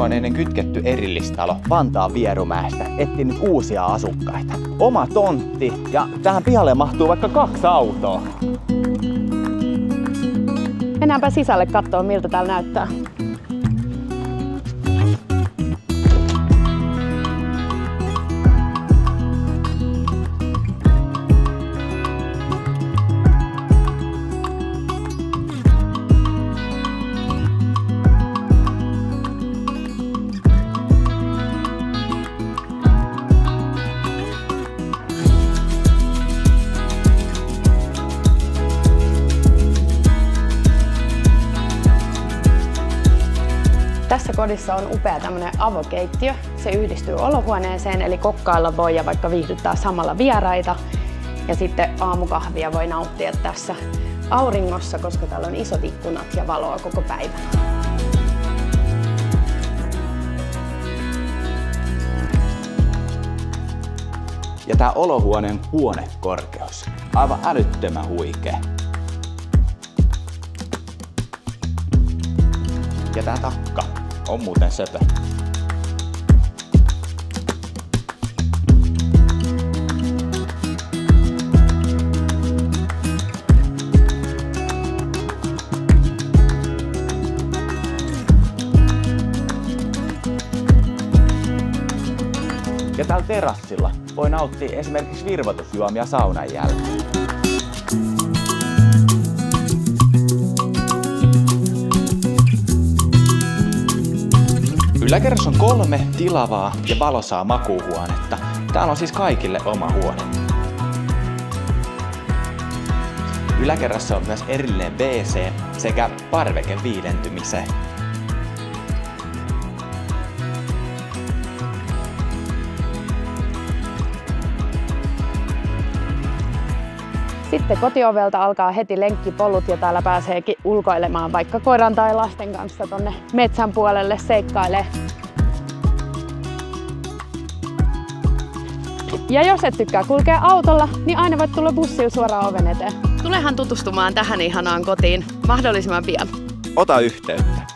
olohuoneinen kytketty erillistalo Vantaan Vierumäestä etsii nyt uusia asukkaita. Oma tontti ja tähän pihalle mahtuu vaikka 2 autoa. Mennäänpä sisälle katsoa, miltä täällä näyttää. Tässä kodissa on upea tämmönen avokeittiö. Se yhdistyy olohuoneeseen, eli kokkailla voi ja vaikka viihdyttää samalla vieraita. Ja sitten aamukahvia voi nauttia tässä auringossa, koska täällä on isot ikkunat ja valoa koko päivän. Ja tää olohuoneen huonekorkeus. Aivan älyttömän huikea. Ja tää takka on muuten söpö. Ja täällä terassilla voi nauttia esimerkiksi virvoitusjuomia saunan jälkeen. Yläkerrassa on 3 tilavaa ja valoisaa makuuhuonetta. Täällä on siis kaikille oma huone. Yläkerrassa on myös erillinen WC sekä parveke viidentymiseen. Sitten kotiovelta alkaa heti lenkkipolut ja täällä pääseekin ulkoilemaan vaikka koiran tai lasten kanssa tonne metsän puolelle seikkailee. Ja jos et tykkää kulkea autolla, niin aina voit tulla bussilla suoraan oven eteen. Tulehan tutustumaan tähän ihanaan kotiin mahdollisimman pian. Ota yhteyttä.